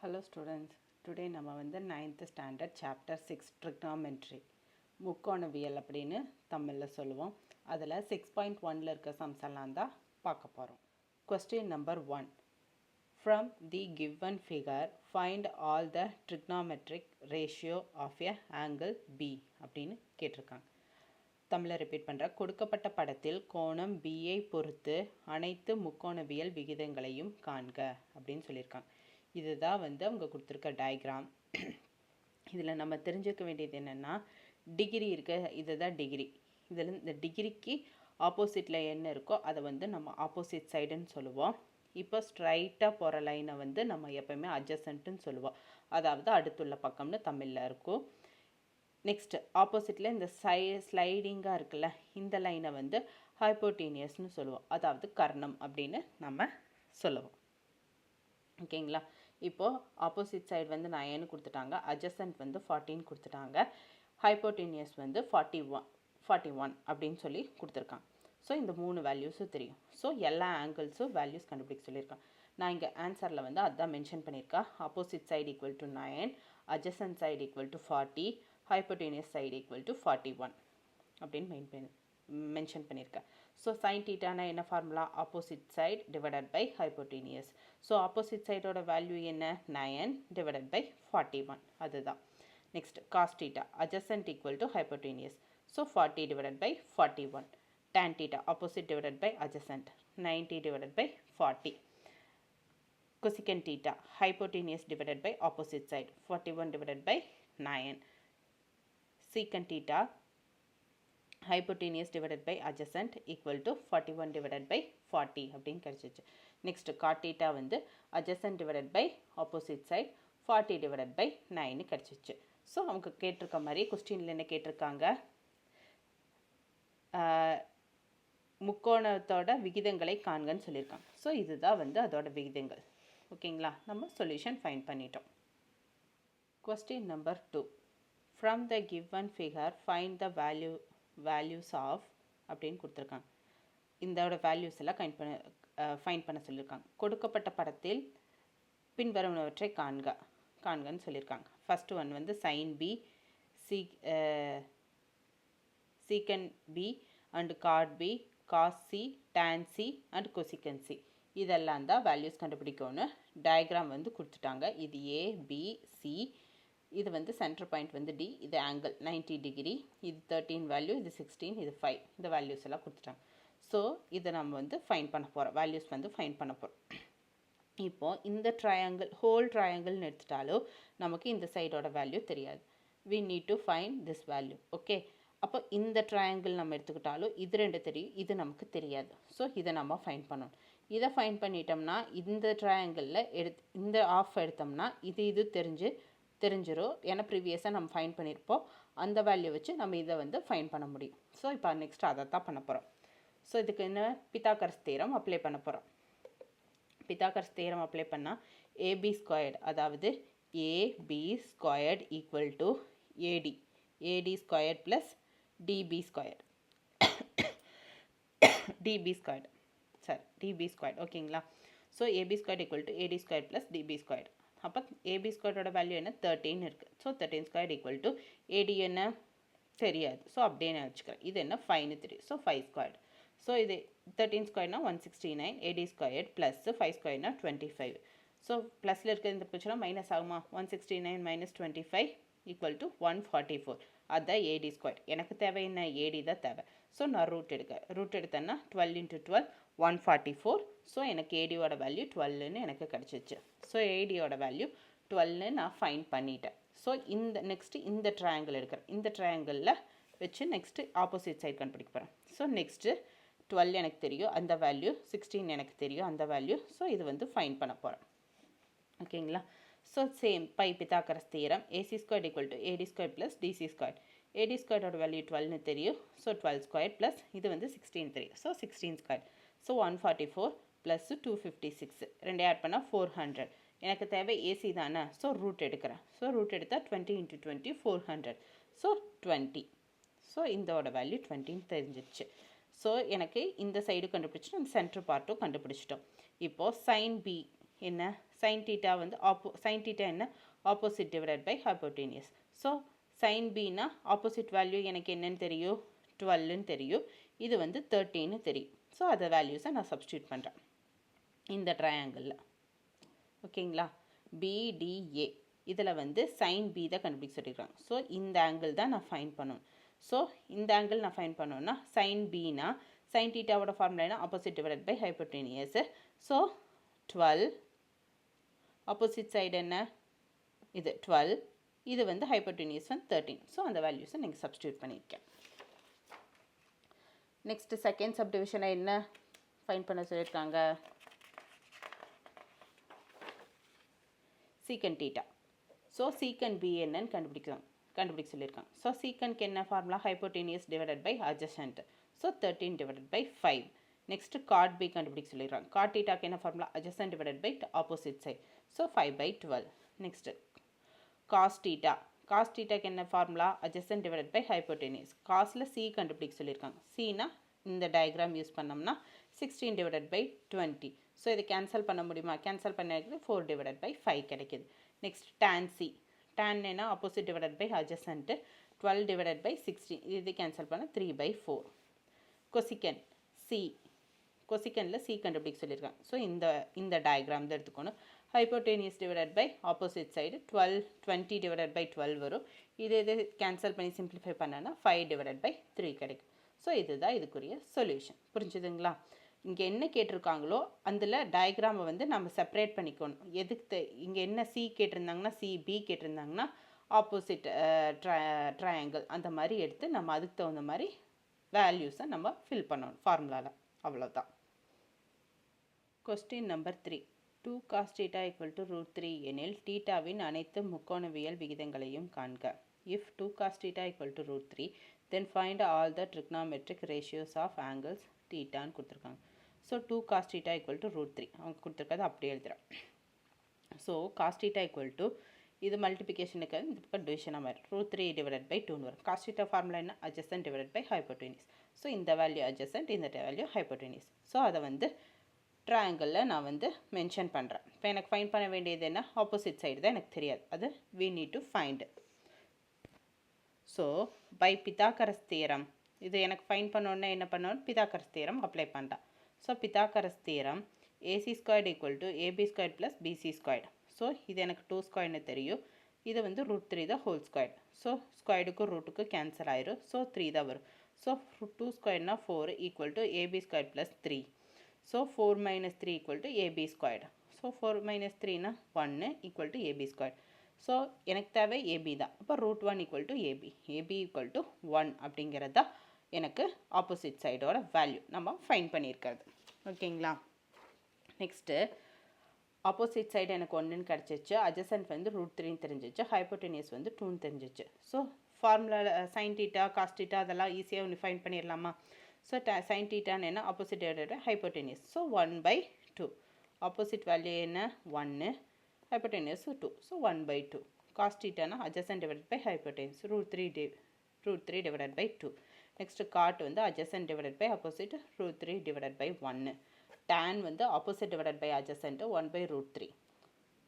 Hello students, today நம்ம வந்து 9th standard chapter 6 trigonometry முக்கோணவியல் அப்படின்னு தமிழில் சொல்லுவோம். அதில் 6.1ல் இருக்க சம்ஸ் எல்லாம் தான் பார்க்க போகிறோம். Question number 1. From the given figure, find all the trigonometric ratio of a angle B அப்படின்னு கேட்டிருக்காங்க. தமிழை ரிப்பீட் பண்ணுற கொடுக்கப்பட்ட படத்தில் கோணம் பியை பொறுத்து அனைத்து முக்கோணவியல் விகிதங்களையும் காண்க அப்படின்னு சொல்லியிருக்காங்க. இதுதான் வந்து அவங்க கொடுத்துருக்க டயக்ராம். இதில் நம்ம தெரிஞ்சுக்க வேண்டியது என்னென்னா, டிகிரி இருக்க இதுதான் டிகிரி. இதில் இந்த டிகிரிக்கு ஆப்போசிட்டில் என்ன இருக்கோ அதை வந்து நம்ம ஆப்போசிட் சைடுன்னு சொல்லுவோம். இப்போ ஸ்ட்ரைட்டாக போகிற லைனை வந்து நம்ம எப்போவுமே அட்ஜசன்ட்டுன்னு சொல்லுவோம், அதாவது அடுத்துள்ள பக்கம்னு தமிழில் இருக்கும். நெக்ஸ்ட்டு ஆப்போசிட்டில் இந்த ஸ்லைடிங்காக இருக்குல்ல, இந்த லைனை வந்து ஹைப்போட்டீனியஸ்னு சொல்லுவோம், அதாவது கர்ணம் அப்படின்னு நம்ம சொல்லுவோம். ஓகேங்களா? இப்போது ஆப்போசிட் சைடு வந்து 9 கொடுத்துட்டாங்க, அட்ஜசன்ட் வந்து 14 கொடுத்துட்டாங்க, ஹைப்போட்டீனியஸ் வந்து 41 அப்படின்னு சொல்லி கொடுத்துருக்காங்க. ஸோ இந்த 3 வேல்யூஸும் தெரியும். ஸோ எல்லா ஆங்கிள்ஸும் வேல்யூஸ் கண்டுபிடிக்க சொல்லியிருக்காங்க. நான் இங்கே ஆன்சரில் வந்து அதுதான் மென்ஷன் பண்ணியிருக்கேன். Opposite side equal to 9, adjacent side equal to 40, hypotenuse side equal to 41 அப்படின்னு மென்ஷன் பண்ணியிருக்கேன். ஸோ சைன் தீட்டானா என்ன formula? Opposite side divided by hypotenuse. So opposite சைடோட வேல்யூ என்ன? 9 டிவைடட் பை 41, அதுதான். Next cos theta, adjacent equal to hypotenuse. So 40 divided by 41. tan theta, opposite divided by adjacent, 90 divided by 40. Cosecant theta, hypotenuse divided by opposite side, 41 divided by 9. Secant theta, hypotenuse divided by adjacent equal to 41 divided by 40 அப்படின்னு கிடைச்சிச்சு. Next cot theta வந்து adjacent divided by opposite side 40 divided by 9 கிடைச்சிச்சு. So அவங்க கேட்டிருக்க மாதிரி கொஸ்டினில் என்ன கேட்டிருக்காங்க, முக்கோணத்தோட விகிதங்களை காண்கன்னு சொல்லியிருக்காங்க. ஸோ இதுதான் வந்து அதோட விகிதங்கள். ஓகேங்களா? நம்ம சொல்யூஷன் ஃபைண்ட் பண்ணிட்டோம். Question number 2. From the given figure find the values of அப்படின்னு கொடுத்துருக்காங்க. இதோட வேல்யூஸ் எல்லாம் ஃபைண்ட் பண்ண சொல்லியிருக்காங்க. கொடுக்கப்பட்ட படத்தில் பின்வருவனவற்றை காண்கன்னு சொல்லியிருக்காங்க. ஃபஸ்ட்டு ஒன் வந்து sine B, secant B and cot B, cos C, tan C and cosecant C. இதெல்லாம் தான் வேல்யூஸ் கண்டுபிடிக்கணும். டயக்ராம் வந்து கொடுத்துட்டாங்க. இது A, B, C. இது வந்து சென்டர் பாயிண்ட் வந்து D. இது ஆங்கிள் 90 டிகிரி. இது 13 வேல்யூ, இது 16, இது 5. இந்த வேல்யூஸ் எல்லாம் கொடுத்துட்டாங்க. ஸோ இதை நம்ம வந்து ஃபைண்ட் பண்ண போகிறோம், வேல்யூஸ் வந்து ஃபைண்ட் பண்ண போகிறோம். இப்போது இந்த ட்ரையாங்கிள், ஹோல் ட்ரையாங்கிள்னு எடுத்துட்டாலும் நமக்கு இந்த சைடோட வேல்யூ தெரியாது. we need to find this value. Okay, அப்போ இந்த ட்ரையாங்கிள் நம்ம எடுத்துக்கிட்டாலும் இது ரெண்டு தெரியும், இது நமக்கு தெரியாது. ஸோ இதை நம்ம ஃபைண்ட் பண்ணணும். இதை ஃபைண்ட் பண்ணிட்டோம்னா இந்த ட்ரையாங்கிளில் இந்த ஆஃப் எடுத்தோம்னா இது தெரிஞ்சிடும். ஏன்னா ப்ரீவியஸாக நம்ம ஃபைண்ட் பண்ணியிருப்போம். அந்த வேல்யூ வச்சு நம்ம இதை வந்து ஃபைண்ட் பண்ண முடியும். ஸோ இப்போ நெக்ஸ்ட் அதை தான் பண்ண போகிறோம். ஸோ இதுக்கு என்ன, பித்தாகரஸ் தியரம் அப்ளை பண்ண போகிறோம். பித்தாகரஸ் தியரம் அப்ளை பண்ணால் ஏபி ஸ்கொயர்டு, அதாவது AB squared equal to AD squared plus db squared db squared. ஓகேங்களா? So AB squared equal to AD square plus DB squared. அப்போ ஏபி ஸ்கொயரோட value என்ன? 13 இருக்குது. So 13 square equal to AD என்ன தெரியாது. So அப்படியே நான் வச்சுக்கிறேன். இது என்ன 5ன்னு தெரியும். So 5 squared. ஸோ இது 13 ஸ்கொயர்னா 169, ஏடி ஸ்கொயர்ட் ப்ளஸ் 5 ஸ்கொயர்னா 25. ஸோ ப்ளஸில் இருக்கிற இந்த பிரச்சனை மைனஸ் ஆகுமா? 169 மைனஸ் 25 ஈக்குவல் டு 144. அதுதான் ஏடி ஸ்கொயர். எனக்கு தேவை என்ன? ஏடி தான் தேவை. ஸோ நான் ரூட் எடுத்தேன்னா 12 × 12 144. ஸோ எனக்கு ஏடியோட வேல்யூ 12ன்னு எனக்கு கிடச்சிச்சு. ஸோ ஏடியோட வேல்யூ 12ன்னு நான் ஃபைண்ட் பண்ணிட்டேன். ஸோ நெக்ஸ்ட்டு இந்த ட்ரையாங்கிள் எடுக்கிறேன். இந்த ட்ரையாங்கிளில் வச்சு நெக்ஸ்ட்டு ஆப்போசிட் சைட் கண்டுபிடிக்க போகிறேன். ஸோ நெக்ஸ்ட்டு 12 எனக்கு தெரியும், அந்த வேல்யூ 16 எனக்கு தெரியும், அந்த வேல்யூ. ஸோ இது வந்து ஃபைண்ட் பண்ண போகிறேன். ஓகேங்களா? So same by Pythagoras theorem, AC square equal to AD square plus DC square. AD ஸ்கொயரோட வேல்யூ 12ன்னு தெரியும். ஸோ 12 ஸ்கொயர் ப்ளஸ் இது வந்து 16 தெரியும். So 16 square. ஸோ 144 ப்ளஸ் 256, ரெண்டே ஆட் பண்ணால் 400. எனக்கு தேவை ஏசி தானே. ஸோ ரூட் எடுக்கிறேன். ஸோ ரூட் எடுத்தால் 20 × 20 400. ஸோ 20. ஸோ இதோட வேல்யூ 20ன்னு தெரிஞ்சிடுச்சு. ஸோ எனக்கு இந்த சைடு கண்டுபிடிச்சிட்டு அந்த சென்டர் பார்ட்டும் கண்டுபிடிச்சிட்டோம். இப்போது சைன் பி என்ன? sin theta வந்து sin theta என்ன opposite divided by hypotenuse. So sin bனா opposite value எனக்கு என்னன்னு தெரியும் 12ன்னு தெரியும், இது வந்து 13ன்னு தெரியும். ஸோ அதை வேல்யூஸை நான் சப்ஸ்டியூட் பண்ணுறேன் இந்த ட்ரையாங்கிளில். ஓகேங்களா, BDA இதில் வந்து sin B தான் கண்டுபிடிக்க சொல்லியிருக்காங்க. ஸோ இந்த ஆங்கிள் தான் நான் ஃபைண்ட் பண்ணணும். ஸோ இந்த ஆங்கிள் நான் ஃபைண்ட் பண்ணோன்னா sin Bனா sin thetaவோட ஃபார்முலானா opposite divided by hypotenuse. So 12 opposite side என்ன இது 12, இது வந்து hypotenuse வந்து 13. ஸோ அந்த வேல்யூஸை நீங்கள் சப்ஸ்டியூட் பண்ணியிருக்கேன். நெக்ஸ்ட் செகண்ட் சப்டிவிஷனை என்ன ஃபைண்ட் பண்ண சொல்லியிருக்காங்க, secant theta. So secant B என்னன்னு கண்டுபிடிக்க சொல்லியிருக்காங்க. ஸோ secantக்கு என்ன formula, hypotenuse divided by adjacent. So 13 divided by 5. Next cot B கண்டுபிடிக்க சொல்லியிருக்காங்க. cot thetaக்கு என்ன formula, adjacent divided by opposite side. So 5/12. Next cos theta. cos thetaக்கு என்ன formula, adjacent divided by hypotenuse. cosல C கண்டுபிடிக்க சொல்லியிருக்காங்க. Cனா இந்த டயக்ராம் யூஸ் பண்ணோம்னா 16 divided by 20. So இதை cancel பண்ண முடியுமா, கேன்சல் பண்ணி 4 divided by 5 கிடைக்கிது. Next tan C. tan என்ன opposite divided by adjacent, 12 divided by 16. இது கேன்சல் பண்ண 3/4. cosecant C. cosecantல C கண்டுபிடிக்க சொல்லியிருக்காங்க. ஸோ இந்த டயக்ராம் தான் எடுத்துக்கணும். hypotenuse divided by opposite side 20 divided by 12 வரும். இது கேன்சல் பண்ணி சிம்பிளிஃபை பண்ணனா 5 divided by 3 கிடைக்கும். ஸோ இதுதான் இதுக்குரிய சொல்யூஷன். புரிஞ்சுதுங்களா, இங்கே என்ன கேட்டிருக்காங்களோ அதில் டயக்ராமை வந்து நம்ம செப்பரேட் பண்ணிக்கணும். எதுக்கு இங்கே என்ன சி கேட்டிருந்தாங்கன்னா சிபி கேட்டிருந்தாங்கன்னா ஆப்போசிட் ட்ரையாங்கிள் அந்த மாதிரி எடுத்து நம்ம அதுக்கு தகுந்த மாதிரி வேல்யூஸை நம்ம ஃபில் பண்ணணும் ஃபார்முலாவில். அவ்வளோதான். Question number 3. 2 cos theta equal to √3 எனில் தீட்டாவின் அனைத்து முக்கோணவியல் விகிதங்களையும் காண்க. If 2 cos theta equal to √3 then find all the trigonometric ratios of angles thetaன்னு கொடுத்துருக்காங்க. So 2 cos theta equal to √3 அவங்க கொடுத்துருக்காது அப்படியே எழுதுகிறேன். So cos theta equal to இது மல்டிபிகேஷனுக்கு இந்த பக்கம் டிவிஷனாக மாதிரி √3 divided by 2 வரும். cos theta ஃபார்முலா என்ன, adjacent divided by hypotenuse. So இந்த வேல்யூ adjacent, இந்த வேல்யூ hypotenuse. ஸோ அதை வந்து ட்ரையாங்கிளில் நான் வந்து மென்ஷன் பண்ணுறேன். இப்போ எனக்கு ஃபைண்ட் பண்ண வேண்டியது என்ன, ஆப்போசிட் சைடு தான் எனக்கு தெரியாது, அது we need to find. So by Pythagoras theorem இது எனக்கு ஃபைண்ட் பண்ணோன்னே என்ன பண்ணணும், பித்தாகரஸ் தியரம் அப்ளை பண்ணுறேன். So Pythagoras theorem AC squared equal to AB squared plus BC squared. So இது எனக்கு 2 ஸ்கொயர்னு தெரியும், இது வந்து √3 தான் ஹோல் ஸ்கொயர்டு. ஸோ ஸ்கொயர்டுக்கும் ரூட்டுக்கு கேன்சல் ஆயிரும். ஸோ 3 தான் வரும். ஸோ 2 ஸ்கொயர்னா 4 equal to AB squared plus 3. So 4 minus 3 equal to AB squared. So 4 minus 3னா 1 equal to AB squared. So எனக்கு தேவை AB தான். அப்போ √1 equal to AB. AB equal to 1 அப்படிங்கிறது தான் எனக்கு ஆப்போசிட் சைடோட வேல்யூ நம்ம ஃபைண்ட் பண்ணியிருக்கிறது. ஓகேங்களா, நெக்ஸ்ட்டு ஆப்போசிட் சைடு எனக்கு 1ன்னு கிடச்சிச்சு, adjacent வந்து √3ன்னு தெரிஞ்சிச்சு, ஹைப்போட்டெனியஸ் வந்து 2ன்னு தெரிஞ்சிச்சு. So formula sin theta cos theta அதெல்லாம் ஈஸியாக ஒன்று ஃபைண்ட் பண்ணிடலாமா. ஸோ sin theta என்ன, opposite divided by hypotenuse. So 1/2. Opposite value என்ன 1, hypotenuse 2. So 1/2. cos theta adjacent divided by hypotenuse √3 divided by 2. Next cot வந்து adjacent divided by opposite √3 divided by 1. tan வந்து opposite divided by adjacent 1/√3.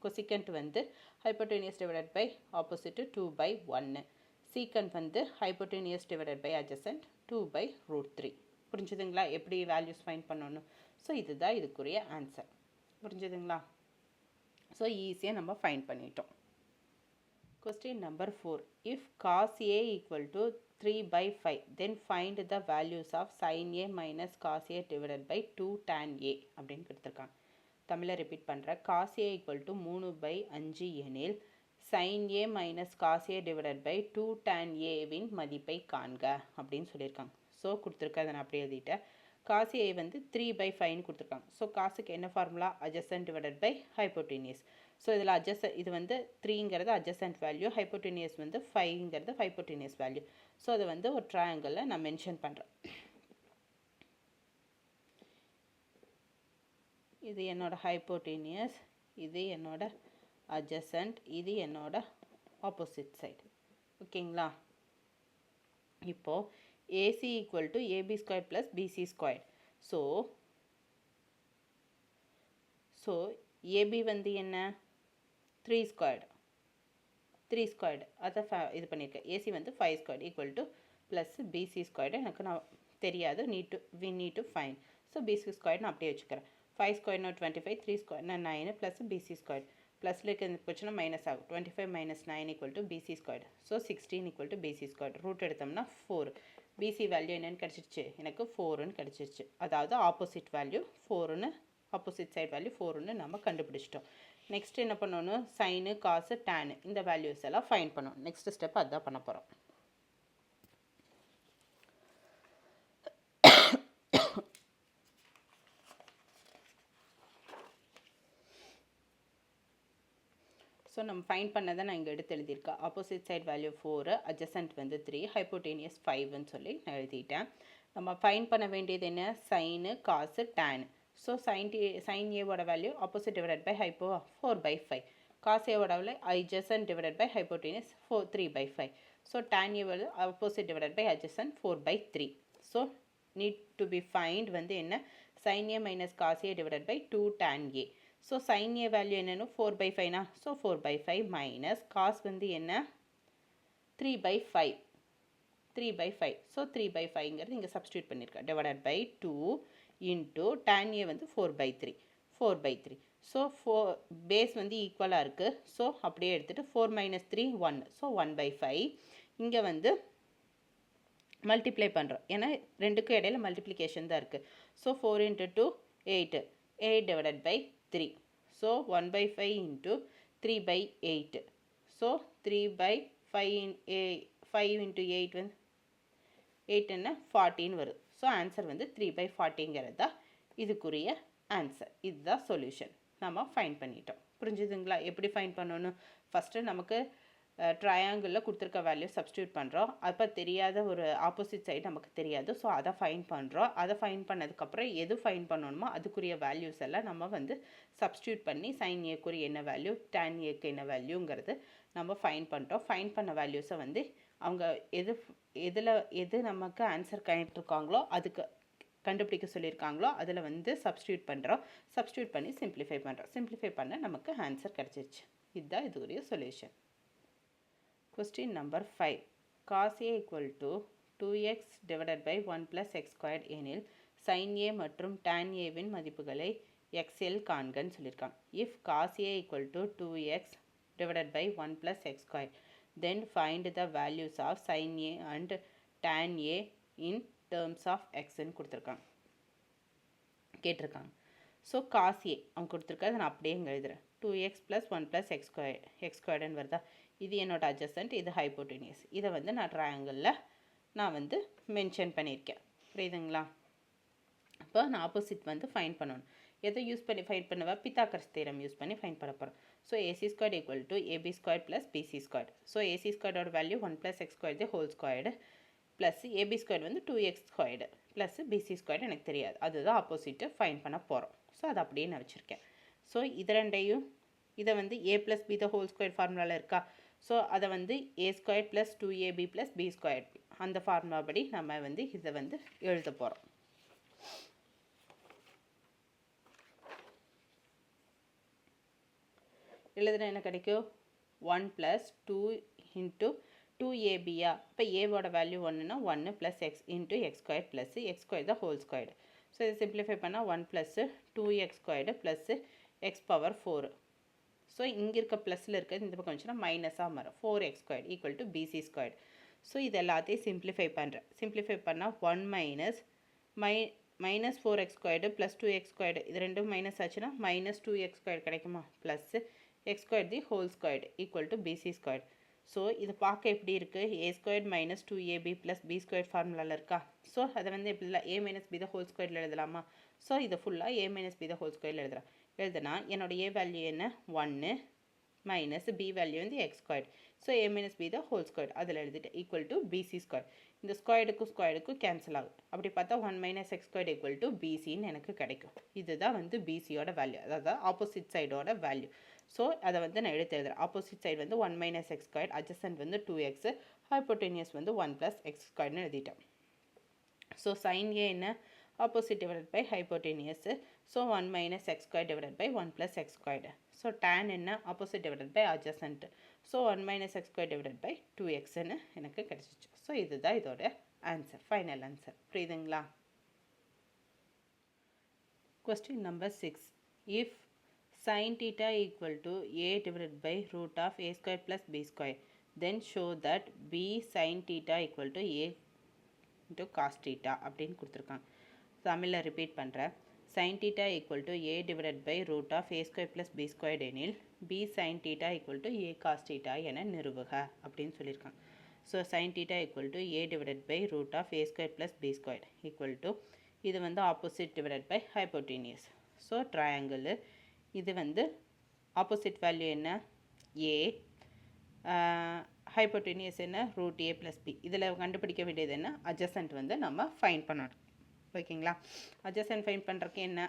cosecant வந்து hypotenuse divided by opposite 2/1. secant வந்து hypotenuse divided by adjacent 2/√3. புரிஞ்சுதுங்களா எப்படி values find பண்ணணும். So இதுதான் இதுக்குரிய answer. புரிஞ்சுதுங்களா, ஸோ ஈஸியாக நம்ம ஃபைண்ட் பண்ணிட்டோம். Question number 4. If cos A equal to 3/5 then find the values of sin A minus cos A divided by 2 tan A அப்படின்னு கொடுத்துருக்காங்க. தமிழை ரிப்பீட் பண்ணுறேன். cos A equal to 3/5 எனில் sin A minus cos A divided by 2 tan Aவின் மதிப்பை காண்க அப்படின்னு சொல்லியிருக்காங்க. So கொடுத்துருக்கேன், அதை நான் அப்படியே எழுதிட்டேன். cos A வந்து 3/5ன்னு கொடுத்துருக்காங்க. ஸோ காசுக்கு என்ன formula, adjacent divided by hypotenuse. So இதில் இது வந்து 3ங்கிறது adjacent வேல்யூ, hypotenuse வந்து 5ங்கிறது hypotenuse வேல்யூ. ஸோ அதை வந்து ஒரு ட்ரையாங்கிளில் நான் மென்ஷன் பண்ணுறேன். இது என்னோட hypotenuse, இது என்னோட adjacent, இது என்னோட opposite side. ஓகேங்களா, இப்போது AC equal to AB square plus BC square. So AB வந்து என்ன 3 ஸ்கொயர்டு 3 ஸ்கொயர்டு அதை இது பண்ணியிருக்கேன். ஏசி வந்து 5 squared equal to plus BC squared எனக்கு நான் தெரியாது we need to find. So BC squared நான் அப்படியே வச்சுக்கிறேன். 5 ஸ்கொயர்னா 25, 3 ஸ்கொயர்னா 9 ப்ளஸ் பிசி ஸ்கொயர்டு ப்ளஸில் இருக்கிறது போச்சுன்னா மைனஸ் ஆகும். 25 minus 9 equal to BC squared. So 16 equal to BC squared. Root எடுத்தோம்னா 4. பிசி வேல்யூ என்னென்னு கிடச்சிருச்சு, எனக்கு 4ன்னு கிடச்சிருச்சு. அதாவது ஆப்போசிட் வேல்யூ 4ன்னு, ஆப்போசிட் சைட் வேல்யூ 4ன்னு நம்ம கண்டுபிடிச்சிட்டோம். நெக்ஸ்ட் என்ன பண்ணணும், சைனு காசு டேனு இந்த வேல்யூஸ் எல்லாம் ஃபைண்ட் பண்ணணும். நெக்ஸ்ட் ஸ்டெப் அதுதான் பண்ண போகிறோம். ஸோ நம்ம ஃபைண்ட் பண்ணதை நான் இங்கே எடுத்து எழுதியிருக்கேன். ஆப்போசிட் சைட் வேல்யூ 4, அட்ஜசன்ட் வந்து 3, ஹைப்போட்டேனியஸ் 5ன்னு சொல்லி நான் எழுதிட்டேன். நம்ம ஃபைண்ட் பண்ண வேண்டியது என்ன, sine cos tan. So sine ஏவோட value opposite divided by hypo 4/5. Cos ஏவோட value adjacent divided by hypotenuse 3/5. So tan A value opposite divided by adjacent 4/3. So need to be find வந்து என்ன, sin A minus cos A divided by 2 tan A. So sin A value என்னென்னு 4/5னா, so 4/5 minus cos வந்து என்ன 3/5. 3/5. So 3/5ங்கிறது இங்கே substitute பண்ணியிருக்கேன். Divided by 2 into tan A வந்து 4/3. 4/3. So base வந்து ஈக்குவலாக இருக்குது. ஸோ அப்படியே எடுத்துகிட்டு 4 மைனஸ் 3 1. ஸோ 1/5. இங்கே வந்து மல்டிப்ளை பண்ணுறோம், ஏன்னா ரெண்டுக்கும் இடையில மல்டிப்ளிகேஷன் தான் இருக்குது. So 4 into 2 8. 8 divided by 3. So 1/5 into 3/8. So 3/5 into 8 வந்து 8 என்ன 14 வருது. ஸோ ஆன்சர் வந்து 3/40ங்கிறது தான் இதுக்குரிய ஆன்சர். இதுதான் சொல்யூஷன். நம்ம ஃபைண்ட் பண்ணிட்டோம். புரிஞ்சுதுங்களா எப்படி ஃபைண்ட் பண்ணணும்? ஃபஸ்ட்டு நமக்கு ட்ரையாங்கிளில் கொடுத்துருக்க வேல்யூ சப்ஸ்டியூட் பண்ணுறோம். அப்போ தெரியாத ஒரு ஆப்போசிட் சைடு நமக்கு தெரியாது. ஸோ அதை ஃபைண்ட் பண்ணுறோம். அதை ஃபைண்ட் பண்ணதுக்கப்புறம் எது ஃபைண்ட் பண்ணணுமோ அதுக்குரிய வேல்யூஸ் எல்லாம் நம்ம வந்து சப்ஸ்டியூட் பண்ணி சைன் ஏக்குரிய என்ன வேல்யூ, டேன் ஏக்கு என்ன வேல்யூங்கிறது நம்ம ஃபைண்ட் பண்ணுறோம். ஃபைண்ட் பண்ண வேல்யூஸை வந்து அவங்க எது நமக்கு ஆன்சர் கேட்டிருக்காங்களோ அதுக்கு கண்டுபிடிக்க சொல்லியிருக்காங்களோ அதில் வந்து சப்ஸ்டியூட் பண்ணுறோம். சப்ஸ்டியூட் பண்ணி சிம்பிளிஃபை பண்ணுறோம். சிம்பிளிஃபை பண்ண நமக்கு ஆன்சர் கிடச்சிருச்சு. இதுதான் இதுக்குரிய solution. Question number 5. Cos A equal to 2x divided by 1 plus x squared எனில் sin A மற்றும் tan A வின் மதிப்புகளை xல் காண்கன்னு சொல்லியிருக்காங்க. If cos A equal to 2x divided by 1 plus x squared, then find the values of sin A and tan A in terms of xன்னு கொடுத்துருக்காங்க, கேட்டிருக்காங்க. So cos A அவங்க கொடுத்துருக்காது, நான் அப்படியே இங்கே எழுதுகிறேன். 2x plus 1 plus x squared வருதா. இது என்னோட adjacent, இது ஹைப்போட்டேனியஸ். இதை வந்து நான் ட்ரையாங்கிளில் நான் வந்து மென்ஷன் பண்ணியிருக்கேன். புரியுதுங்களா? அப்போ நான் ஆப்போசிட் வந்து ஃபைண்ட் பண்ணணும். எதை யூஸ் பண்ணி ஃபைண்ட் பண்ணுவேன், பித்தாகரஸ் தியரம் யூஸ் பண்ணி ஃபைண்ட் பண்ண போகிறோம். So AC squared equal to AB square plus BC squared. So AC ஸ்கொயர்டோட value 1 + x square the whole squared plus AB squared வந்து 2x squared plus BC squared எனக்கு தெரியாது. அதுதான் ஆப்போசிட்டை find பண்ண போகிறோம். ஸோ அதை அப்படியே நான் வச்சுருக்கேன். ஸோ இது ரெண்டையும் இதை வந்து a + b the whole square ஃபார்முலாவில் இருக்கா. ஸோ அதை வந்து a square plus 2ab plus b square அந்த ஃபார்முலா படி நம்ம வந்து இதை வந்து எழுத போகிறோம். எழுதுனா என்ன கிடைக்கும், 1 + 2 இன்ட்டு 2ab-ஆ. இப்போ ஏவோட வேல்யூ 1ன்னா 1 + x into x square plus x square the whole squared. So இதை சிம்பிளிஃபை பண்ணால் 1 + 2x squared plus x⁴. So இங்கே இருக்க ப்ளஸில் இருக்கிறது இந்த பக்கம் வந்துச்சுன்னா மைனஸாக மாறும். 4x squared equal to BC squared. So இது எல்லாத்தையும் சிம்பிளிஃபை பண்ணுறேன். சிம்பிளிஃபை பண்ணால் 1 - 4x squared plus 2x squared, இது ரெண்டும் மைனஸ் ஆச்சுன்னா -2x ஸ்கொயர் கிடைக்குமா, plus x square the whole squared equal to BC squared. So இது பார்க்க எப்படி இருக்குது, a squared minus 2ab plus b square ஃபார்முலாவில் இருக்கா. ஸோ அதை வந்து எப்படி இல்லை, a - b த ஹோல் ஸ்கொயரில் எழுதலாமா. ஸோ இதை ஃபுல்லாக a - b த ஹோல் ஸ்கொயரில் எழுதுனா என்னோட a வேல்யூ என்ன 1 மைனஸ் b வேல்யூ வந்து x squared. So a - b the whole squared அதில் எழுதிட்டு ஈக்குவல் டு பிசி ஸ்கொயர். இந்த ஸ்கொயர்டுக்கும் கேன்சல் ஆகும். அப்படி பார்த்தா 1 - x ஸ்கொயர்டு ஈக்குவல் டு பிசின்னு எனக்கு கிடைக்கும். இதுதான் வந்து பிசியோட வேல்யூ, அதாவது ஆப்போசிட் சைடோட வேல்யூ. ஸோ அதை வந்து நான் எடுத்து எழுதுறேன். ஆப்போசிட் சைடு வந்து 1 - x ஸ்கொயர், அட்ஜசன்ட் வந்து 2x, ஹைப்போட்டேனியஸ் வந்து 1 + x ஸ்கொயர்னு எழுதிட்டேன். ஸோ சைன் ஏ என்ன, opposite divided by hypotenuse so 1 minus x square divided by 1 plus x squared. So tan என்ன opposite divided by adjacent. So 1 minus x square divided by 2xன்னு எனக்கு கிடச்சிச்சு. So இதுதான் இதோட ஆன்சர், ஃபைனல் ஆன்சர். புரியுதுங்களா? Question number 6. If sin theta equal to a divided by root of a square plus b square, then show that b sin theta equal to a into cos theta அப்படின்னு கொடுத்துருக்காங்க. தமிழில் repeat பண்ணுறேன். sin theta equal to a divided by root of a square plus b square எனில் b sin theta equal to a cos theta என நிறுவுக அப்படின்னு சொல்லியிருக்காங்க. So sin theta equal to a divided by root of a square plus b square equal to இது வந்து opposite divided by hypotenuse. So triangle இது வந்து opposite value என்ன A, hypotenuse என்ன root A plus B. இதில் கண்டுபிடிக்க வேண்டியது என்ன அட்ஜசன்ட் வந்து நம்ம ஃபைன் பண்ணணும். ஓகேங்களா? அட்ஜசன்ட் ஃபைன் பண்ணுறதுக்கு என்ன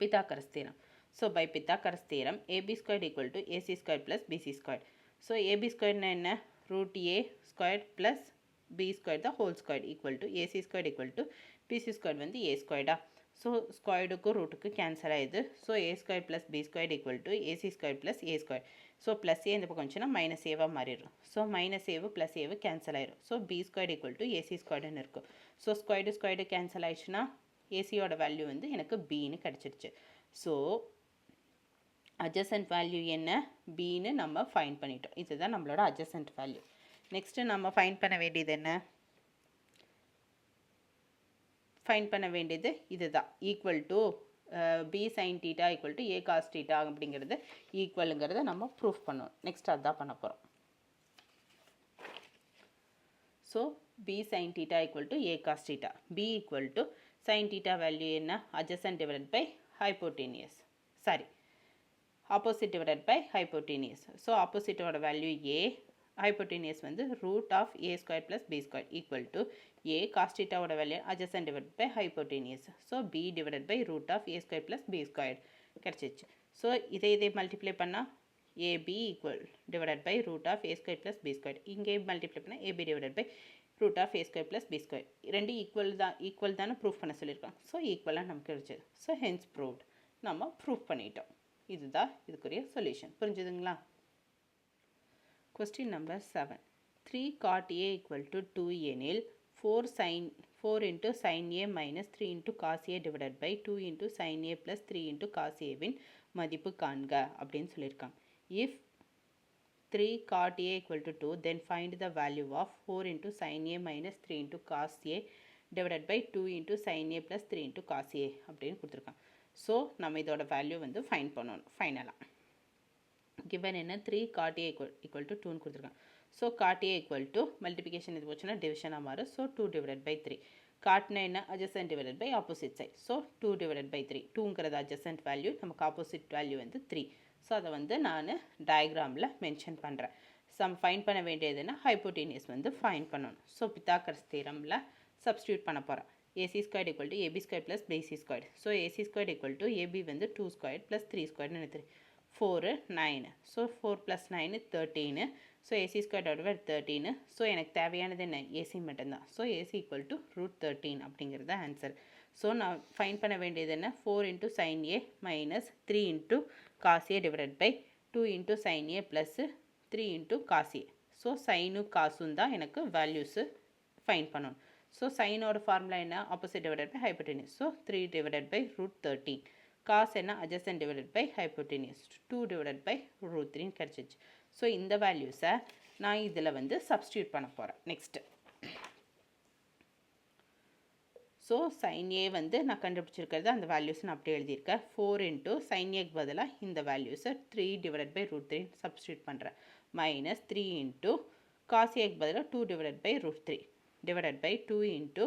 Pythagoras theorem. So by Pythagoras theorem AB square equal to AC square plus BC square. So AB ஸ்கொயர்னா என்ன root A square plus B square the whole square equal to AC square equal to BC square வந்து A ஸ்கொயர்டா. So ஸ்கொயர்டுக்கும் ரூட்டுக்கு cancel ஆகிடுது. So A square plus B square equal to AC square plus A square. So plus A இந்த பக்கம் வந்துச்சுன்னா minus ஏவாக மாறிடும். So minus A plus A cancel ஆயிடும். So B square equal to AC ஸ்கொயர்டுன்னு இருக்கும். ஸோ ஸ்கொயர்டு கேன்சல் ஆயிடுச்சுன்னா ஏசியோட value வந்து எனக்கு பின்னு கிடச்சிருச்சு. ஸோ அட்ஜசன்ட் வேல்யூ என்ன பின்னு நம்ம ஃபைன் பண்ணிட்டோம். இதுதான் நம்மளோட அட்ஜசன்ட் வேல்யூ. நெக்ஸ்ட்டு நம்ம ஃபைன் பண்ண வேண்டியது என்ன ஃபைன் பண்ண வேண்டியது இதுதான் equal to B sine theta equal to A cos theta அப்படிங்கிறது ஈக்குவலுங்கிறத நம்ம ப்ரூஃப் பண்ணணும். நெக்ஸ்ட் அதுதான் பண்ண போகிறோம். So B sine theta equal to A cos theta. B equal to sine theta value என்ன adjacent divided by hypotenuse, sorry opposite divided by hypotenuse. So ஆப்போசிட்டோட value A, hypotenuse வந்து root of a square plus b square equal to a cos theta ஓட value adjacent divided by hypotenuse. So b divided by root of a square plus b square கிடைச்சிச்சு. So இதை multiply பண்ணால் ab equal divided by root of a square plus b square. இங்கே multiply பண்ணால் ab divided by root of a square plus b square. ரெண்டு equal தானே proof பண்ண சொல்லியிருக்கோம். So ஈக்குவலாக நமக்கு கிடைச்சது. ஸோ ஹென்ஸ் ப்ரூவ்ட், நம்ம ப்ரூஃப் பண்ணிட்டோம். இதுதான் இதுக்குரிய சொல்யூஷன். புரிஞ்சுதுங்களா? Question number 7. 3 cot a equal to 2 எனில் 4 into sin a minus 3 into cos a divided by 2 into sin a plus 3 into cos a win மதிப்பு காண்க அப்படின்னு சொல்லியிருக்காங்க. If 3 cot a equal to 2 then find the value of 4 into sin a minus 3 into cos a divided by 2 into sin a plus 3 into cos a அப்படின்னு கொடுத்துருக்காங்க. So நம்ம இதோட value வந்து fine பண்ணணும் ஃபைனலாக. given என்ன 3 cot a equal to 2 கொடுத்துருக்காங்க. So cot a equal to multiplication இது போச்சுன்னா டிவிஷனாக மாறும். So 2 divided by 3. காட்னா என்ன adjacent divided by opposite side. So 2 divided by 3. 2ங்கிறது adjacent value, நமக்கு ஆப்போசிட் வேல்யூ வந்து 3. ஸோ அதை வந்து நான் டயக்ராமில் மென்ஷன் பண்ணுறேன். சம் ஃபைன் பண்ண வேண்டியதுன்னா ஹைப்போட்டீனியஸ் வந்து ஃபைன் பண்ணணும். ஸோ பித்தாகரஸ் தியரமில் சப்ஸ்டியூட் பண்ண போகிறேன். AC squared equal to AB squared plus BC squared. So AC squared equal to AB வந்து 2 squared plus 3 squared நினைத்துரு 4 9. So 4 plus 9 13. So AC squared over 13. So எனக்கு தேவையானது என்ன AC மட்டும்தான். So AC equal to root 13 அப்படிங்கிறது answer. So நான் fine பண்ண வேண்டியது என்ன 4 into sin A minus 3 into cos A divided by 2 into sin A plus 3 into cos A. So சைனும் காசும் தான் எனக்கு வேல்யூஸு ஃபைன் பண்ணணும். ஸோ சைனோட ஃபார்முலா என்ன opposite divided by hypotenuse. So 3 divided by root 13. Cos என்ன adjacent divided by hypotenuse 2 divided by root 3 கிடச்சிச்சு. So இந்த வேல்யூஸை நான் இதில் வந்து சப்ஸ்டியூட் பண்ண போகிறேன். நெக்ஸ்ட்டு ஸோ sin A வந்து நான் கண்டுபிடிச்சிருக்கிறது அந்த வேல்யூஸ் நான் அப்படியே எழுதியிருக்கேன். 4 into sin Aக்கு பதிலாக இந்த வேல்யூஸை 3 divided by root 3 சப்ஸ்டியூட் பண்ணுறேன். மைனஸ் 3 into cos Aக்கு பதிலாக 2 divided by root 3 divided by 2 into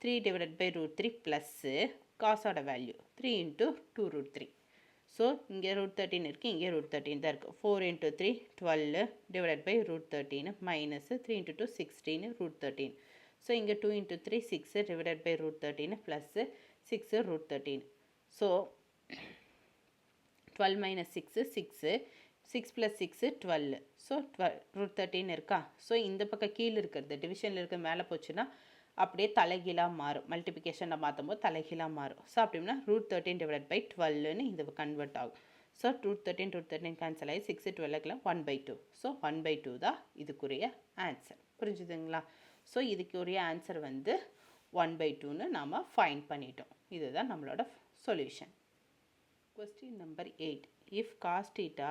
3 divided by root 3 plus காசோட வேல்யூ 3 into 2 root 3. ஸோ இங்கே root 13 இருக்குது, இங்கே root 13 தான் இருக்குது. 4 into 3 12 divided by root 13 minus 3 into 2 16 root 13. So இங்கே 2 into 3 6 divided by root 13 plus 6 root 13. So 12 minus 6 6 6 plus 6 12. So root 13 இருக்கா. So இந்த பக்கம் கீழே இருக்கிறது டிவிஷனில் இருக்க மேலே போச்சுன்னா அப்படியே தலைகீழாக மாறும். மல்டிப்ளிகேஷனில் மாற்றும் போது தலைகீழாக மாறும். ஸோ அப்படின்னா √13/12ன்னு இது கன்வெர்ட் ஆகும். ஸோ √13 கேன்சல் ஆகி 6 12 1/2. ஸோ 1/2 தான் இதுக்குரிய ஆன்சர். புரிஞ்சுதுங்களா? ஸோ இதுக்குரிய ஆன்சர் வந்து 1/2ன்னு நாம் ஃபைண்ட் பண்ணிட்டோம். இதுதான் நம்மளோட solution. Question number 8. If cos theta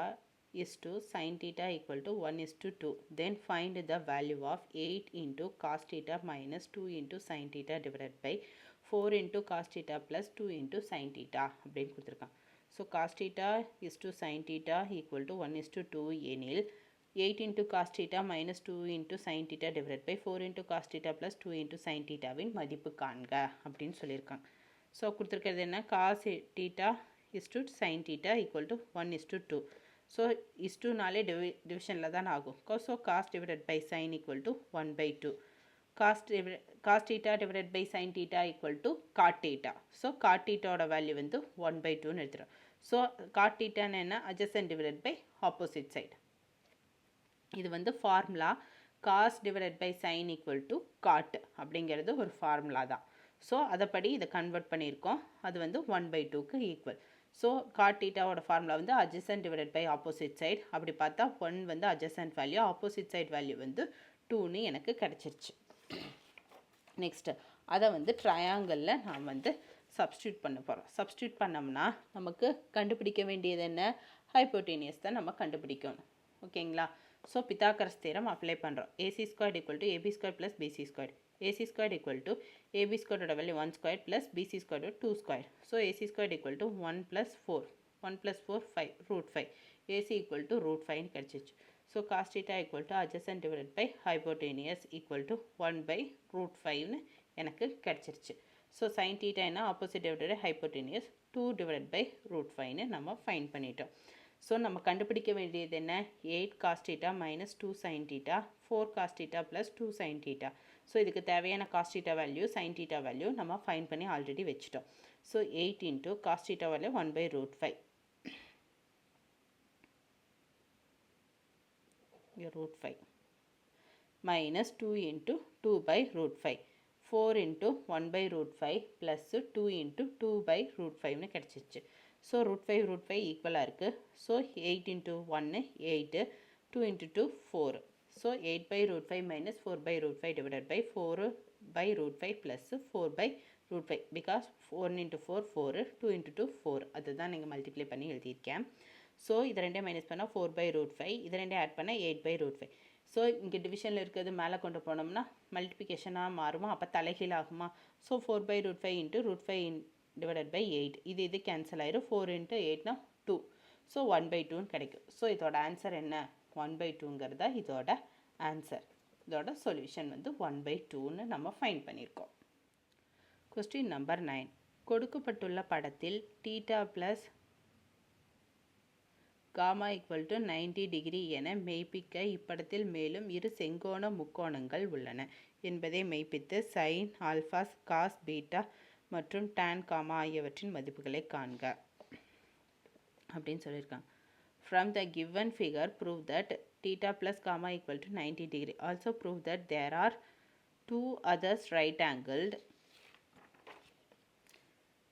is to sin theta equal to 1:2, then find the value of 8 into cos theta minus 2 into sin theta divided by 4 into cos theta plus 2 into sin theta அப்படின்னு கொடுத்துருக்காங்க. So cos theta is to sin theta equal to 1:2 எனில் 8 into cos theta minus 2 into sin theta divided by 4 into cos theta plus 2 into sin thetaவின் மதிப்பு காண்க அப்படின்னு சொல்லியிருக்காங்க. So கொடுத்துருக்கிறது என்ன? cos theta is to sin theta equal to 1:2. So is to நாலே டிவிஷனில் தான் ஆகும். So cos divided by sin equal to 1/2. cos theta divided by sin theta equal to cot theta. So cot theta ஓட value வந்து 1/2ன்னு எடுத்துரும். So cot theta என்ன? adjacent divided by opposite side. இது வந்து formula cos divided by sin equal to cot அப்படிங்கிறது ஒரு formula தான். So அதைப்படி இதை கன்வெர்ட் பண்ணியிருக்கோம். அது வந்து 1/2க்கு ஈக்குவல். ஸோ cot thetaவோட ஃபார்முலா வந்து adjacent divided by opposite side. அப்படி பார்த்தா 1 வந்து adjacent value, opposite side value வந்து 2ன்னு எனக்கு கிடச்சிருச்சு. நெக்ஸ்ட்டு அதை வந்து ட்ரையாங்கிளில் நாம் வந்து சப்ஸ்டியூட் பண்ண போகிறோம். சப்ஸ்டியூட் பண்ணோம்னா நமக்கு கண்டுபிடிக்க வேண்டியது என்ன? ஹைப்போட்டீனியஸ் தான் நம்ம கண்டுபிடிக்கணும். ஓகேங்களா? ஸோ பித்தாகரஸ் தியரம் அப்ளை பண்ணுறோம். AC² = AB² + BC². AC² = AB² value 1² plus BC² 2². So AC² = 1 + 4. 1 + 4 5 √5. AC = √5 கிடச்சிச்சு. So cos theta = adjacent divided by hypotenuse equal to 1/√5ன்னு எனக்கு கிடச்சிருச்சு. ஸோ sin theta என்ன? opposite divided by hypotenuse 2 divided by √5ன்னு நம்ம find பண்ணிட்டோம். So நம்ம கண்டுபிடிக்க வேண்டியது என்ன? 8 cos theta minus 2 sin theta 4 cos theta plus 2 sin theta. So இதுக்கு தேவையான cos theta value sin theta value நம்ம ஃபைண்ட் பண்ணி ஆல்ரெடி வச்சுட்டோம். So 8 into cos theta value 1/√5. √5 minus 2 into 2/√5. 4 into 1/√5 plus 2 into 2/√5ன்னு கிடச்சிச்சு. ஸோ √5 ஈக்குவலாக இருக்குது. So 8 into 1 8, 2 into 2 4. So 8/√5 minus 4/√5 divided by 4/√5 plus 4/√5 because 1 into 4 4, 2 into 2 4. அதுதான் நீங்கள் மல்டிப்ளை பண்ணி எழுதியிருக்கேன். ஸோ இது ரெண்டே மைனஸ் பண்ணால் 4/√5, இது ரெண்டே ஆட் பண்ணால் 8/√5. ஸோ இங்கே டிவிஷனில் இருக்கிறது மேலே கொண்டு போனோம்னா மல்டிப்ளிகேஷனாக மாறுமா? அப்போ தலைகீழ் ஆகுமா? So 4/√5 into √5 divided by 8. இது கேன்சல் ஆயிரும். 4 into 8னா 2. ஸோ 1/2ன்னு கிடைக்கும். ஸோ இதோட ஆன்சர் என்ன? 1/2ங்கிறதா இதோட ஆன்சர். இதோட சொல்யூஷன் வந்து 1/2ன்னு நம்ம ஃபைண்ட் பண்ணியிருக்கோம். Question number 9. கொடுக்கப்பட்டுள்ள படத்தில் θ + காமா = 90 டிகிரி என மெய்ப்பிக்க இப்படத்தில் மேலும் இரு செங்கோண முக்கோணங்கள் உள்ளன என்பதை மெய்ப்பித்து sin ஆல்ஃபா cos பீட்டா மற்றும் tan காமா ஆகியவற்றின் மதிப்புகளை காண்க அப்படின்னு சொல்லியிருக்காங்க. From the given figure, prove that θ plus gamma equal to 90 degree. Also prove that there are two others right-angled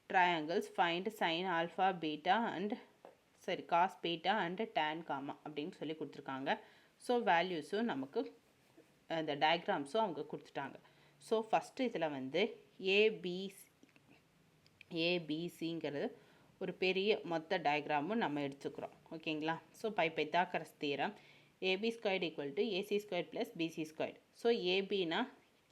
triangles. Find sin alpha beta and cos beta and tan gamma அப்படின்னு சொல்லி கொடுத்துருக்காங்க. So வேல்யூஸும் நமக்கு இந்த டயக்ராம்ஸும் அவங்க கொடுத்துட்டாங்க. So first இதில் வந்து ஏபிசிங்கிறது ஒரு பெரிய மொத்த டயக்ராமும் நம்ம எடுத்துக்கிறோம். ஓகேங்களா? So Pythagoras theorem AB² = AC² + BC². So ஏபினா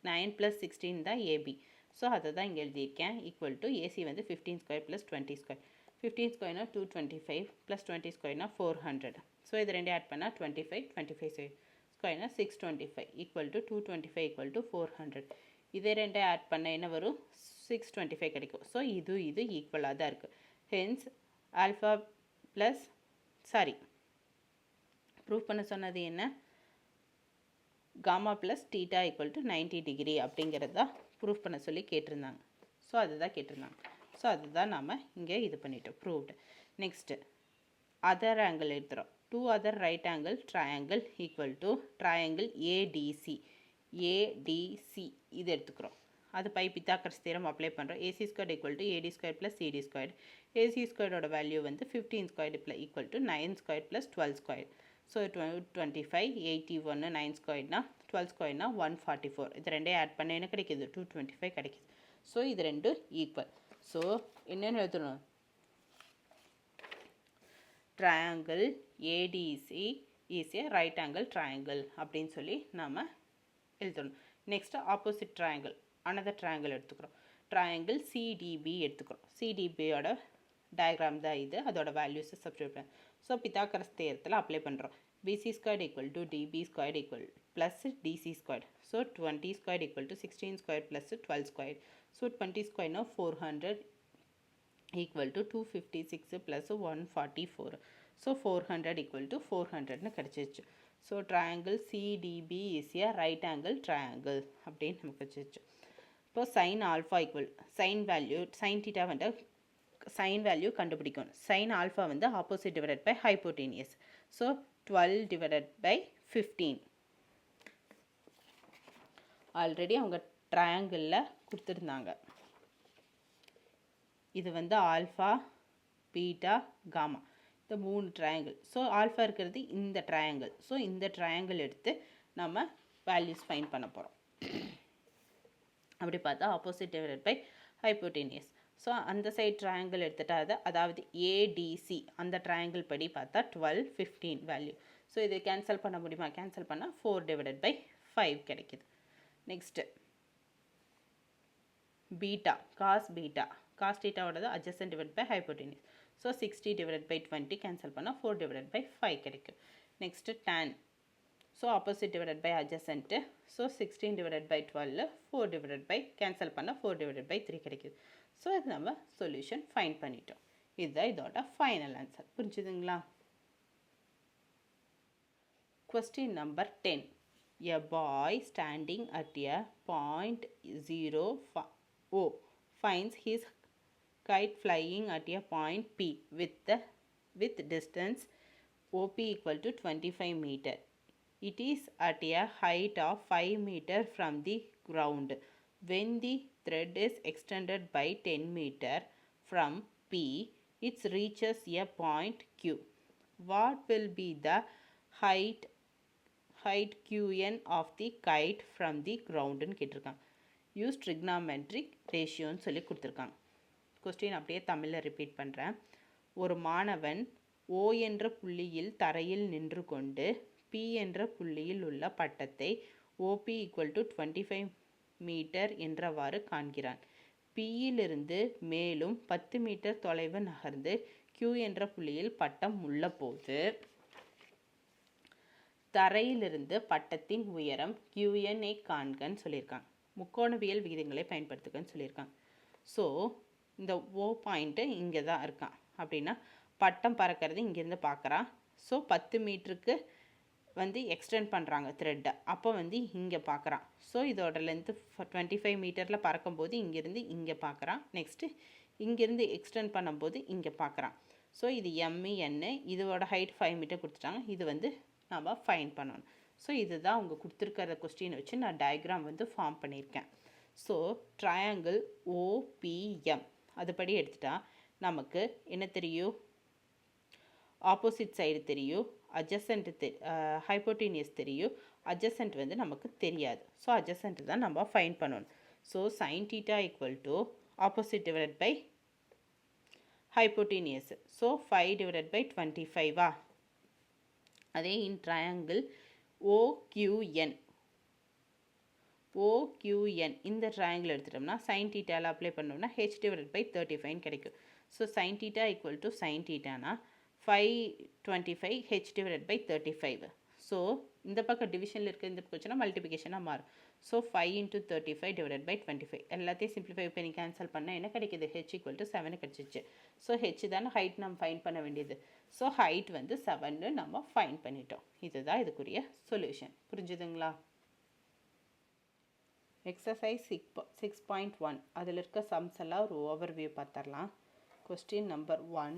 9 + 16 தான் ஏபி. ஸோ அதை தான் இங்கே எழுதியிருக்கேன். ஈக்குவல் டு AC வந்து 15² + 20². 15² 225 + 20² 400. ஸோ இது ரெண்டே ஆட் பண்ணால் 25 25² 625 ஈக்குவல் டு 225 = 400. இதே ரெண்டே ஆட் பண்ண என்ன வரும்? 625 கிடைக்கும். ஸோ இது ஈக்குவலாக தான் இருக்குது. ஹென்ஸ் ஆல்ஃபா ப்ளஸ் ப்ரூஃப் பண்ண சொன்னது என்ன? காமா ப்ளஸ் θ = 90 டிகிரி அப்படிங்கிறது தான் ப்ரூஃப் பண்ண சொல்லி கேட்டிருந்தாங்க. ஸோ அதுதான் கேட்டிருந்தாங்க. ஸோ அதுதான் நம்ம இங்கே இது பண்ணிட்டோம், ப்ரூவ்டு. நெக்ஸ்ட்டு அதர் ஆங்கிள் எடுத்துகிறோம். 2 other right angle triangle equal to triangle ADC இது எடுத்துக்கிறோம். அது பை பித்தாகரஸ் தியரம் அப்ளை பண்ணுறோம். AC square equal to AD square plus CD square. AC ஸ்கொயரோட வேல்யூ வந்து 15 square equal to 9 square plus 12 square. So 25, 81, 9 ஸ்கொயர்னா 12 ஸ்கொயர்னா 144. இது ரெண்டையும் ஆட் பண்ண என்ன கிடைக்கிது? 225 கிடைக்கிது. ஸோ இது ரெண்டும் ஈக்குவல். ஸோ என்னென்னு எழுதணும்? Triangle ADC is a right angle triangle அப்படின்னு சொல்லி நாம் எழுதணும். Next opposite triangle, another triangle எடுத்துக்கிறோம். ட்ரையாங்கிள் CDB எடுத்துக்கிறோம். CDBயோட டயக்ராம் தான் இது, அதோட வேல்யூஸை சப்ஸ்டிட்யூட் பண்ண. ஸோ பித்தாகரஸ் தியரத்தில் அப்ளை பண்ணுறோம். BC square equal to DB square equal plus DC square. So 20 square equal to 16 square plus 12 square. So 20 ஸ்கொயர்னா 400 equal to 256 plus 144. So 400 equal to 400 கிடைச்சிச்சு. So triangle CDB is a right angle triangle அப்படின்னு நமக்கு கிடைச்சிச்சு. இப்போ sin alpha equal sin value sin theta வந்து sin value கண்டுபிடிக்கணும். sin alpha வந்து opposite divided by hypotenuse. So 12 divided by 15. Already அவங்க ட்ரையாங்கிளில் கொடுத்துருந்தாங்க. இது வந்து ஆல்ஃபா, பீட்டா, காமா, இந்த 3 ட்ரையாங்கிள். ஸோ ஆல்ஃபா இருக்கிறது இந்த ட்ரையாங்கிள். ஸோ இந்த ட்ரையாங்கிள் எடுத்து நம்ம வேல்யூஸ் ஃபைண்ட் பண்ண போகிறோம். அப்படி பார்த்தா opposite divided by hypotenuse. So அந்த சைட் ட்ரையாங்கிள் எடுத்துட்டா அதாவது ADC அந்த ட்ரையாங்கிள் படி பார்த்தா 12, 15 வேல்யூ. ஸோ இது கேன்சல் பண்ண முடியுமா? கேன்சல் பண்ணால் 4 டிவைடட் பை 5 கிடைக்குது. Next beta, cos beta, cos theta ஓடது adjacent divided by hypotenuse. So 60 divided by 20 cancel பண்ணா 4 divided by 5 கிடைக்கும். Next tan. So opposite divided by adjacent. So 16 divided by 12, 4 divided by cancel பண்ணா 4 divided by 3 கிடைக்கும். So இது நம்ம solution find பண்ணிட்டோம். இதுதான் இதோட final answer. புரிஞ்சுதுங்களா? Question number 10. A boy standing at a point 0 finds his kite flying at a point P with distance OP equal to 25 meter. It is at a height of 5 meter from the ground. When the thread is extended by 10 meter from P, it reaches a point Q. What will be the height QN of the kite from the ground ன்னு கேட்டிருக்காங்க. Use trigonometric ரேஷியோன்னு சொல்லி கொடுத்துருக்காங்க. Question அப்படியே தமிழில் repeat பண்ணுறேன். ஒரு மாணவன் O என்ற புள்ளியில் தரையில் நின்று கொண்டு P என்ற புள்ளியில் உள்ள பட்டத்தை OP equal to 25 மீட்டர் என்றவாறு காண்கிறான். Pயிலிருந்து மேலும் 10 மீட்டர் தொலைவு நகர்ந்து Q என்ற புள்ளியில் பட்டம் உள்ள போது தரையிலிருந்து பட்டத்தின் உயரம் QN காண்கன்னு சொல்லியிருக்காங்க. முக்கோணவியல் விகிதங்களை பயன்படுத்துக்கன்னு சொல்லியிருக்காங்க. ஸோ இந்த O பாயிண்ட்டு இங்கே தான் இருக்கான் அப்படின்னா பட்டம் பறக்கிறது இங்கேருந்து பார்க்குறான். ஸோ 10 மீட்டருக்கு வந்து எக்ஸ்டெண்ட் பண்ணுறாங்க த்ரெட்டை. அப்போ வந்து இங்கே பார்க்குறான். ஸோ இதோட லென்த்து 25 மீட்டரில் பறக்கும்போது இங்கேருந்து இங்கே பார்க்குறான். நெக்ஸ்ட்டு இங்கேருந்து எக்ஸ்டெண்ட் பண்ணும்போது இங்கே பார்க்குறான். ஸோ இது MN, இதோட ஹைட் 5 மீட்டர் கொடுத்துட்டாங்க. இது வந்து நம்ம ஃபைண்ட் பண்ணணும். ஸோ இதுதான் அவங்க கொடுத்துருக்கிற கொஸ்டினை வச்சு நான் டயக்ராம் வந்து ஃபார்ம் பண்ணியிருக்கேன். ஸோ ட்ரையாங்கிள் OPM அதுபடி எடுத்துட்டா நமக்கு என்ன தெரியும்? ஆப்போசிட் சைடு தெரியும், அட்ஜசன்ட் ஹைப்போட்டீனியஸ் தெரியும், அட்ஜசன்ட் வந்து நமக்கு தெரியாது. ஸோ அட்ஜசன்ட் தான் நம்ம ஃபைண்ட் பண்ணணும். So sine theta equal to opposite divide by hypotenuse. So 5 divide by 25. அதே இன் ட்ரையாங்கிள் OQN இந்த ட்ரையாங்கிள் எடுத்துட்டோம்னா சைன் தீட்டாவில் அப்ளை பண்ணோம்னா H டிவைட் பை 35 கிடைக்கும். So sine theta equal to sine தீட்டானா 525 H டிவைட் பை 35. ஸோ இந்த பக்கம் டிவிஷனில் இருக்க இந்த போச்சுன்னா மல்டிபிகேஷனாக மாறும். ஸோ 5 into 35 டிவைட் பை 25 எல்லாத்தையும் சிம்பிளிஃபை பண்ணி கேன்சல் பண்ணால் என்ன கிடைக்கிது? H ஈக்குவல் டு 7 கிடச்சிச்சு. ஸோ H தானே ஹைட் நம்ம ஃபைண்ட் பண்ண வேண்டியது. ஸோ ஹைட் வந்து 7 நம்ம ஃபைண்ட் பண்ணிட்டோம். இதுதான் இதுக்குரிய சொல்யூஷன். புரிஞ்சுதுங்களா? எக்ஸசைஸ் 6.1 அதில் இருக்க சம்ஸ் எல்லாம் ஒரு ஓவர்வியூ பார்த்துடலாம். கொஸ்டின் நம்பர் 1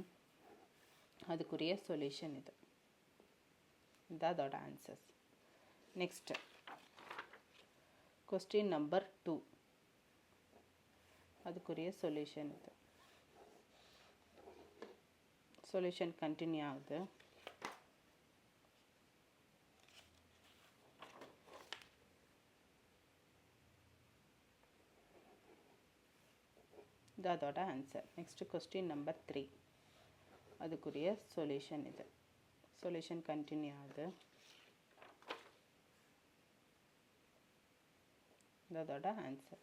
அதுக்குரிய சொல்யூஷன் இது. இதுதான் அதோட ஆன்சர்ஸ். நெக்ஸ்ட்டு கொஸ்டின் நம்பர் 2 அதுக்குரிய சொல்யூஷன் இது. சொல்யூஷன் கண்டினியூ ஆகுது. இது அதோட ஆன்சர். நெக்ஸ்ட் கொஸ்டின் நம்பர் 3, அதுக்குரிய சொல்யூஷன் இது. சொல்யூஷன் கண்டினியூ ஆகுது. இது அதோட ஆன்சர்.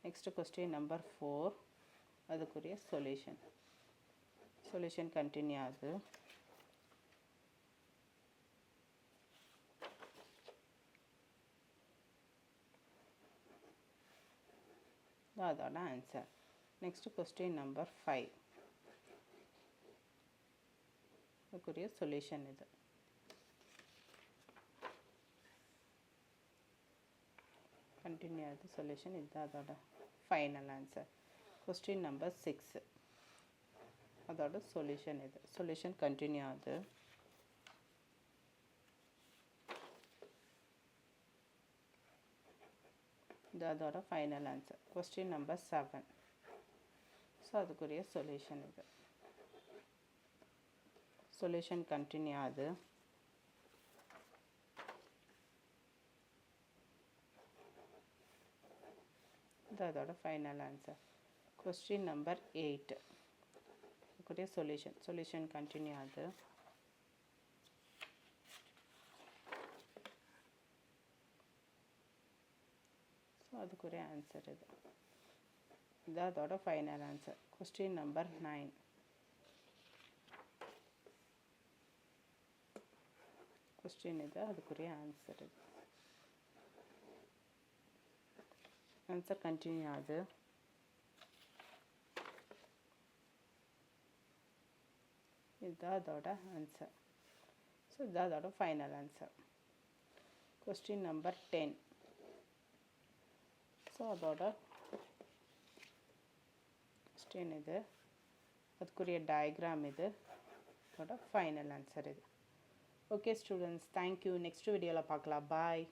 நெக்ஸ்ட் கொஸ்டின் நம்பர் 4, அதுக்குரிய சொல்யூஷன். சொல்யூஷன் கண்டினியூ ஆகுது. இது அதோட ஆன்சர். நெக்ஸ்ட் கொஸ்டின் நம்பர் 5, அதுக்குரிய சொல்யூஷன் இது. கண்டினியூ ஆகுது சொல்யூஷன். இது அதோட ஃபைனல் ஆன்சர். கொஸ்டின் நம்பர் 6, அதோட சொல்யூஷன் இது. சொல்யூஷன் கண்டினியூ ஆகுது. இது அதோட final answer. Question number 7, so அதுக்குரிய சொல்யூஷன் இது. சொல்யூஷன் கண்டினியூ ஆகுது. இது அதோட ஃபைனல் ஆன்சர். கொஸ்டின் நம்பர் 8, அதுக்குரிய சொல்யூஷன். சொல்யூஷன் கண்டினியூ ஆகுது. ஸோ அதுக்குரிய ஆன்சர் இது. இது அதோட final answer. Question number 9, question இது. அதுக்குரிய ஆன்சர் இது. ஆன்சர் கண்டினியூ ஆகுது. இதுதான் அதோட ஆன்சர். ஸோ இதுதான் அதோட final answer. Question number 10, so அதோட கொஸ்டின் இது. அதுக்குரிய டயக்ராம் இது. அதோட ஃபைனல் ஆன்சர் இது. Okay students, thank you. நெக்ஸ்ட் வீடியோவில் பார்க்கலாம். பாய்.